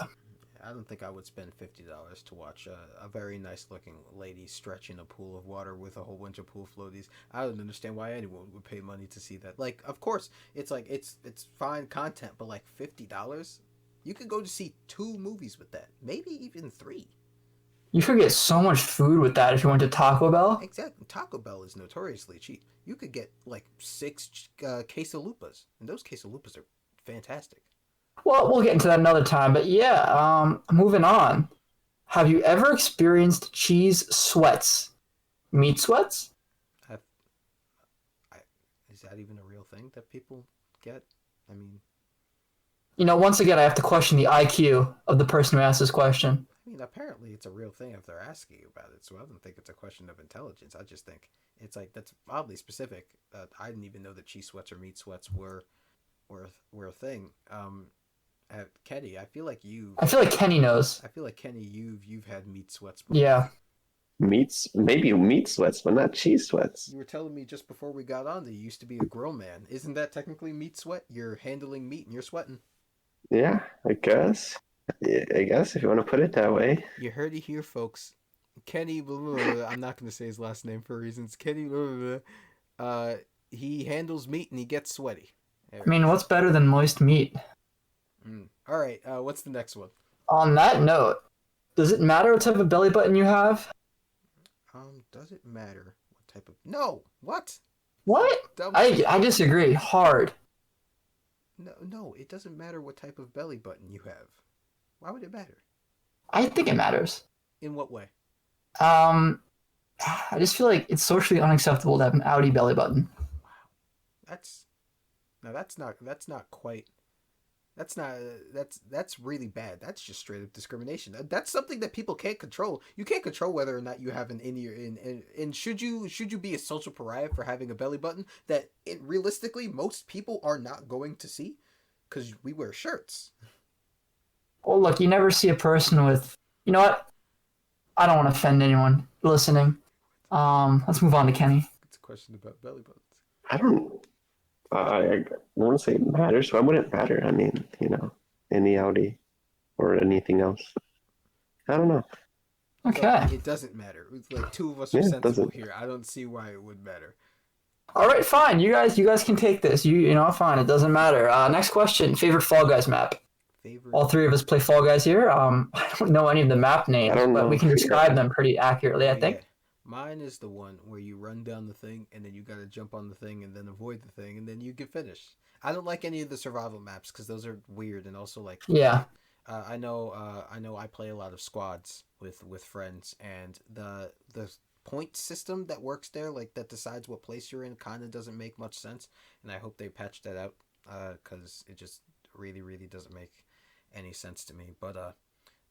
I don't think I would spend $50 to watch a very nice looking lady stretch in a pool of water with a whole bunch of pool floaties. I don't understand why anyone would pay money to see that. Like, of course, it's like it's fine content, but like $50, you could go to see 2 movies with that, maybe even 3. You could get so much food with that if you went to Taco Bell. Exactly. Taco Bell is notoriously cheap. You could get like 6 quesalupas, and those quesalupas are fantastic. Well, we'll get into that another time. But yeah, moving on. Have you ever experienced cheese sweats? Meat sweats? I, I, is that even a real thing that people get? I mean, Once again, I have to question the IQ of the person who asked this question. apparently it's a real thing if they're asking you about it. So I don't think it's a question of intelligence. I just think it's like that's oddly specific. I didn't even know that cheese sweats or meat sweats were a thing. Kenny, I feel like Kenny knows. I feel like Kenny, you've had meat sweats before. Yeah. Maybe meat sweats, but not cheese sweats. You were telling me just before we got on that you used to be a grill man. Isn't that technically meat sweat? You're handling meat and you're sweating. Yeah, I guess. Yeah, I guess if you want to put it that way. You heard it here, folks. Kenny, blah, blah, blah, I'm not going to say his last name for reasons. Kenny, blah, blah, blah, he handles meat and he gets sweaty. What's better than moist meat? All right, what's the next one? On that note, does it matter what type of belly button you have? Does it matter what type of... No! What? What? I disagree. Hard. No, it doesn't matter what type of belly button you have. Why would it matter? I think it matters. In what way? I just feel like it's socially unacceptable to have an outie belly button. Wow. That's not quite... That's really bad. That's just straight up discrimination. That's something that people can't control. You can't control whether or not you have an in should you be a social pariah for having a belly button that realistically most people are not going to see because we wear shirts. Well, look, you never see a person with. You know what? I don't want to offend anyone listening. Let's move on to Kenny. It's a question about belly buttons. I don't. I want to say it matters. Why would it matter? I mean, any Audi or anything else. I don't know. Okay. So it doesn't matter. Like 2 of us are sensible here. I don't see why it would matter. All right, fine. You guys can take this. Fine. It doesn't matter. Next question. Favorite Fall Guys map? All 3 of us play Fall Guys here. I don't know any of the map names, but we can describe them pretty accurately, I think. Yeah. Mine is the one where you run down the thing and then you gotta jump on the thing and then avoid the thing and then you get finished. I don't like any of the survival maps because those are weird and also like yeah. I know I play a lot of squads with friends and the point system that works there like that decides what place you're in kind of doesn't make much sense and I hope they patch that out because it just really doesn't make any sense to me. But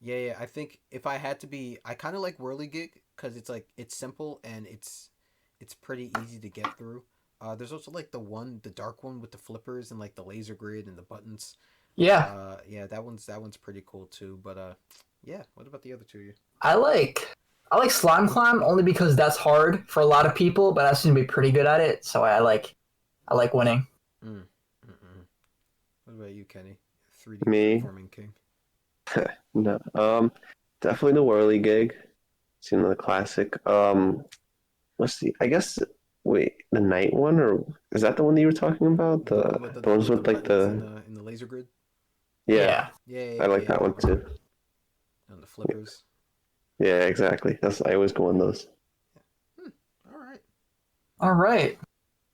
yeah, I think if I had to be, I kind of like Whirligig because it's simple and it's pretty easy to get through. There's also like the dark one with the flippers and like the laser grid and the buttons. Yeah. Yeah, that one's pretty cool too. But yeah, what about the other 2 of you? I like Slime Climb only because that's hard for a lot of people, but I seem to be pretty good at it, so I like winning. What about you, Kenny? 3D Me? platforming king. No. Definitely the Whirligig. It's the classic. Let's see. I guess wait, the night one or is that the one that you were talking about? The ones with like the in the laser grid. Yeah. I like that one too. And the flippers. Yeah, exactly. I always go on those. All right.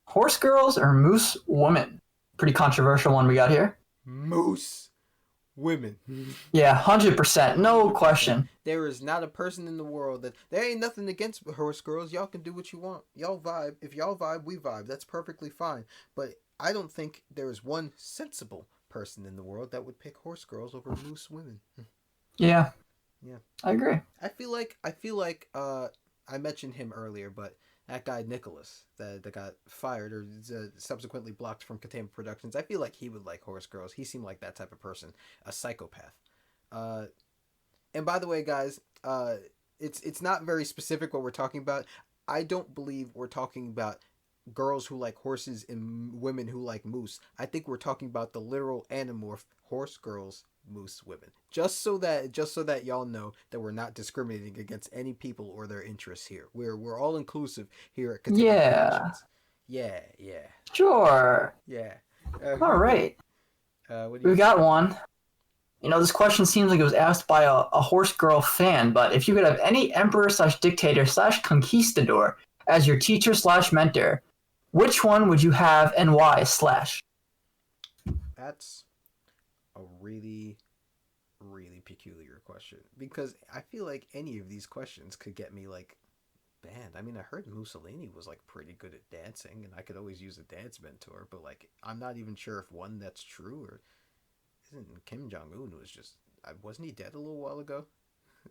Horse girls or moose women? Pretty controversial one we got here. Moose women. Yeah, 100%. No question. There is not a person in the world that there ain't nothing against horse girls. Y'all can do what you want. Y'all vibe. If y'all vibe, we vibe. That's perfectly fine. But I don't think there is one sensible person in the world that would pick horse girls over moose women. Yeah. Yeah. I agree. I feel like I mentioned him earlier, but that guy Nicholas that got fired or subsequently blocked from Ketema Productions, I feel like he would like horse girls. He seemed like that type of person, a psychopath. And by the way, guys, it's not very specific what we're talking about. I don't believe we're talking about girls who like horses and women who like moose. I think we're talking about the literal anamorph horse girls, moose women. Just so that y'all know that we're not discriminating against any people or their interests here. We're all inclusive here at Ketema Yeah, Productions. Yeah, yeah, sure. yeah. All right, What do we you? got one. This question seems like it was asked by a horse girl fan, but if you could have any emperor slash dictator slash conquistador as your teacher slash mentor, which one would you have and why slash? That's a really, really peculiar question because I feel like any of these questions could get me like banned. I mean, I heard Mussolini was like pretty good at dancing, and I could always use a dance mentor. But like, I'm not even sure if one that's true or isn't. Kim Jong Un was just wasn't he dead a little while ago?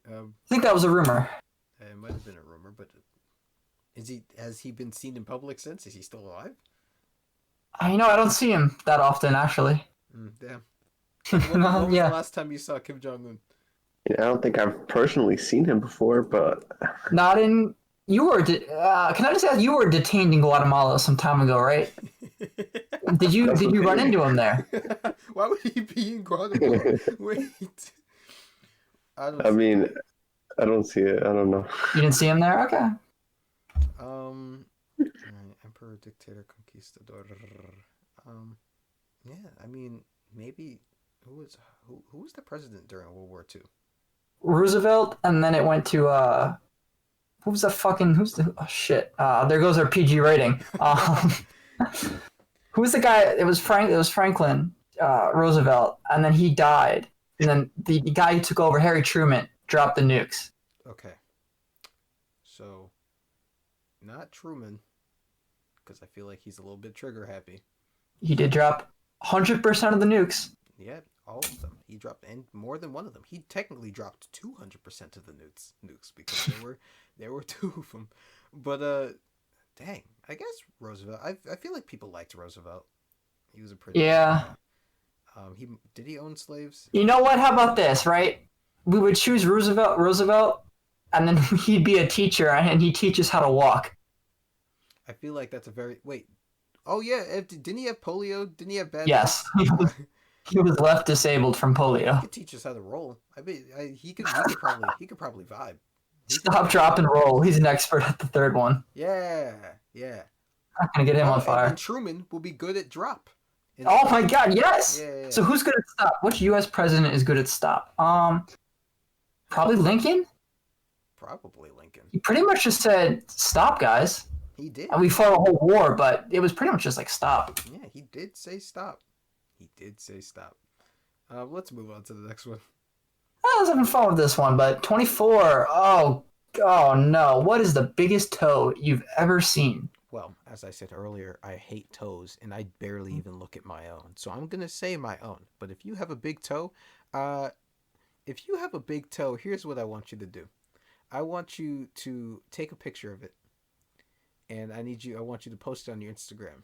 I think that was a rumor. It might have been a rumor, but is he? Has he been seen in public since? Is he still alive? I don't see him that often actually. Damn. When was Yeah, the last time you saw Kim Jong Un? I don't think I've personally seen him before, but not in. You were. Can I just ask? You were detained in Guatemala some time ago, right? Did you That's run okay. into him there? Why would he be in Guatemala? Wait. I don't. I mean, I don't see it. I don't know. You didn't see him there? Okay. Alright, Emperor, Dictator, Conquistador. Yeah, I mean, maybe who was the president during World War II? Roosevelt, and then it went to who's the oh shit. There goes our PG rating. Who was the guy? It was Franklin Roosevelt, and then he died, and then the guy who took over, Harry Truman, dropped the nukes. Okay, so not Truman, because I feel like he's a little bit trigger happy. He did drop 100% of the nukes. Yeah, all of them. He dropped, and more than one of them. He technically dropped 200% of the nukes because there were two of them. But dang, I guess Roosevelt. I feel like people liked Roosevelt. He was a pretty Yeah. He own slaves? You know what? How about this, right? We would choose Roosevelt, and then he'd be a teacher, and he teaches how to walk. I feel like that's a very wait. Oh yeah, didn't he have polio? Didn't he have bad? Yes. He was left disabled from He polio. could teach us how to roll. I mean, he could probably vibe. Stop, drop, and roll. He's an expert at the third one. Yeah, yeah. I'm not gonna get him on fire. And Truman will be good at drop. Oh my god, yes! Yeah. So who's good at stop? Which US president is good at stop? Probably Lincoln? Probably Lincoln. He pretty much just said, stop, guys. He did. And we fought a whole war, but it was pretty much just like, stop. Yeah, he did say stop. Let's move on to the next one. I was having fun with this one, but 24, oh no. What is the biggest toe you've ever seen? Well, as I said earlier, I hate toes, and I barely even look at my own. So I'm gonna say my own. But if you have a big toe, here's what I want you to do. I want you to take a picture of it, and I want you to post it on your Instagram.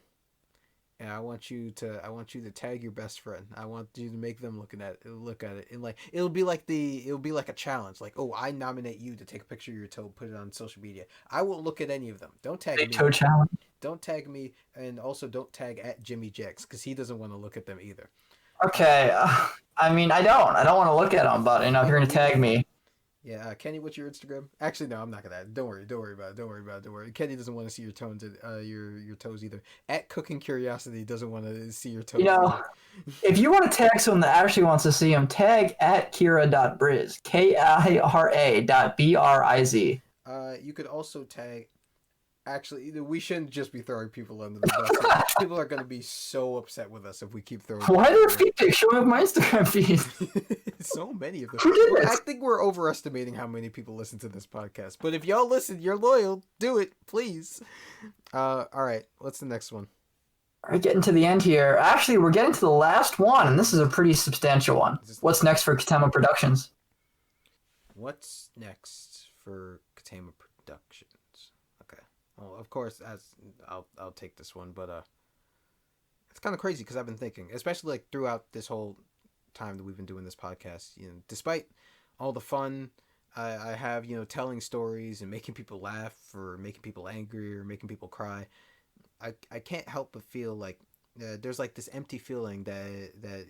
And I want you to tag your best friend. I want you to make them look at it, and like it'll be like a challenge. Like, oh, I nominate you to take a picture of your toe, put it on social media. I won't look at any of them. Don't tag Big me. toe challenge. Don't tag me, and also don't tag at Jimmy Jex because he doesn't want to look at them either. Okay, I mean, I don't want to look at them, but if you're gonna tag me. Yeah, Kenny, what's your Instagram? Actually, no, I'm not gonna. Don't worry about it. Kenny doesn't want to see your toes, your toes either. At Cooking Curiosity doesn't want to see your toes. Either. If you want to tag someone that actually wants to see them, tag at Kira.Briz, KIRA.BRIZ. You could also tag. Actually, we shouldn't just be throwing people under the bus. People are going to be so upset with us if we keep throwing. Why are there feed pics showing up my Instagram feed? So many of them. Who did this? I think we're overestimating how many people listen to this podcast. But if y'all listen, you're loyal. Do it, please. All right. What's the next one? All right, getting to the end here. Actually, we're getting to the last one, and this is a pretty substantial one. What's next for Ketema Productions? What's next for Ketema Productions? Okay. Well, of course, as I'll take this one, but it's kind of crazy because I've been thinking, especially like throughout this whole time that we've been doing this podcast, despite all the fun, I have, telling stories and making people laugh or making people angry or making people cry. I can't help but feel like there's like this empty feeling that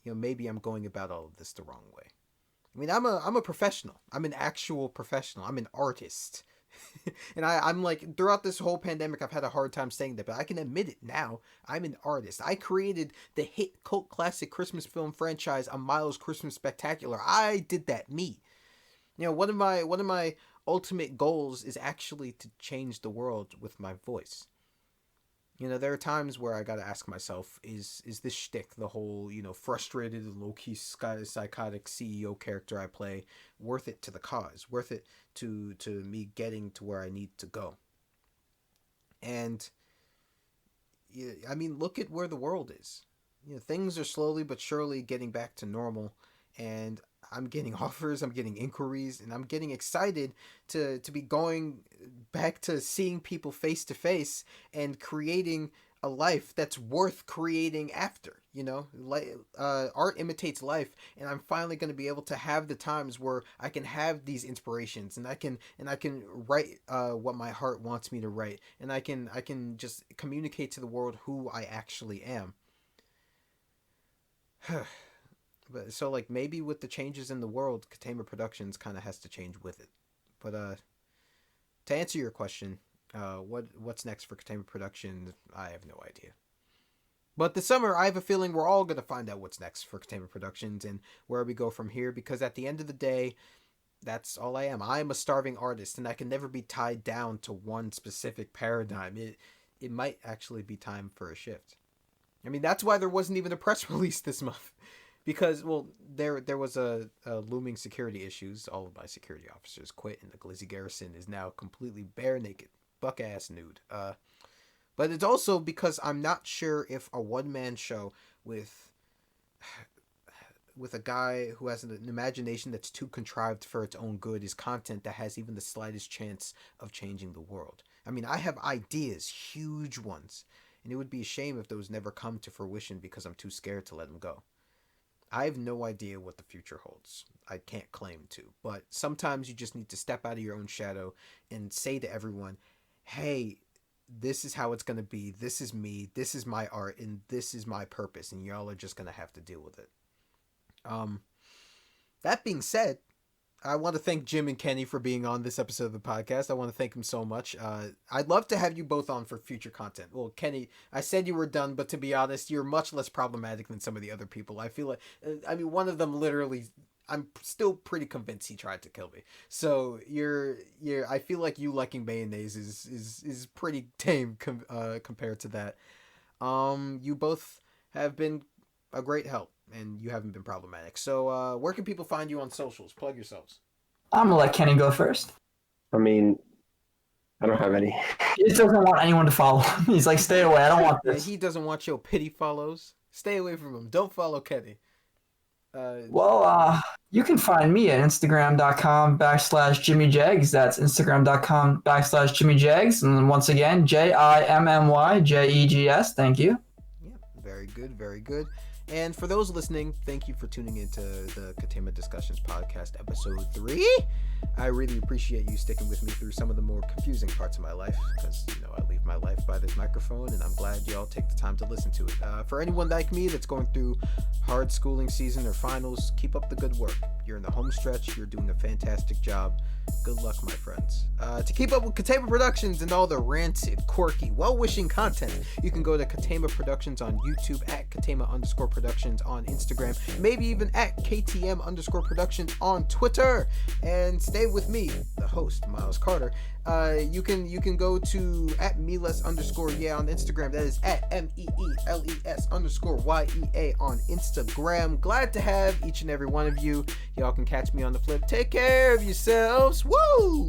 maybe I'm going about all of this the wrong way. I mean, I'm a professional. I'm an actual professional. I'm an artist. And I'm like, throughout this whole pandemic, I've had a hard time saying that, but I can admit it now. I'm an artist. I created the hit cult classic Christmas film franchise, A Myles Christmas Spectacular. I did that, me. One of my ultimate goals is actually to change the world with my voice. There are times where I gotta ask myself, is this shtick, the whole, frustrated and low-key psychotic CEO character I play, worth it to the cause? Worth it to me getting to where I need to go? And, I mean, look at where the world is. Things are slowly but surely getting back to normal, and I'm getting offers, I'm getting inquiries, and I'm getting excited to be going back to seeing people face to face and creating a life that's worth creating after. Art imitates life, and I'm finally going to be able to have the times where I can have these inspirations, and I can write what my heart wants me to write, and I can just communicate to the world who I actually am. But so like maybe with the changes in the world, Ketema Productions kind of has to change with it. But to answer your question, what's next for Ketema Productions? I have no idea. But this summer, I have a feeling we're all gonna find out what's next for Ketema Productions and where we go from here. Because at the end of the day, that's all I am. I am a starving artist, and I can never be tied down to one specific paradigm. It might actually be time for a shift. I mean, that's why there wasn't even a press release this month. Because, well, there was a looming security issues. All of my security officers quit, and the Glizzy Garrison is now completely bare naked, buck ass nude. But it's also because I'm not sure if a one-man show with a guy who has an imagination that's too contrived for its own good is content that has even the slightest chance of changing the world. I mean, I have ideas, huge ones, and it would be a shame if those never come to fruition because I'm too scared to let them go. I have no idea what the future holds. I can't claim to. But sometimes you just need to step out of your own shadow and say to everyone, hey, this is how it's going to be. This is me. This is my art. And this is my purpose. And y'all are just going to have to deal with it. That being said, I want to thank Jim and Kenny for being on this episode of the podcast. I want to thank them so much. I'd love to have you both on for future content. Well, Kenny, I said you were done, but to be honest, you're much less problematic than some of the other people. I feel like, one of them literally, I'm still pretty convinced he tried to kill me. So I feel like you liking mayonnaise is pretty tame compared to that. You both have been a great help, and you haven't been problematic. So where can people find you on socials? Plug yourselves. I'm gonna let Kenny go first. I mean, I don't have any. He just doesn't want anyone to follow him. He's like, stay away. I don't want this. Yeah, he doesn't want your pity follows. Stay away from him. Don't follow Kenny. You can find me at Instagram.com/JimmyJegs. That's Instagram.com/JimmyJegs. And then once again, JimmyJegs. Thank you. Yeah, very good, very good. And for those listening, thank you for tuning into the Ketema Discussions Podcast, Episode 3. I really appreciate you sticking with me through some of the more confusing parts of my life, because, I leave my life by this microphone, and I'm glad y'all take the time to listen to it. For anyone like me that's going through hard schooling season or finals, keep up the good work. You're in the home stretch. You're doing a fantastic job. Good luck, my friends. To keep up with Ketema Productions and all the rancid, quirky, well-wishing content, you can go to Ketema Productions on YouTube, at Ketema_Productions on Instagram, maybe even at KTM_Productions on Twitter. And stay with me, the host, Myles Carter. You can go to at Myles_yeah on Instagram. That is at MEELES_YEA on Instagram. Glad to have each and every one of you. Y'all can catch me on the flip. Take care of yourselves. Woo!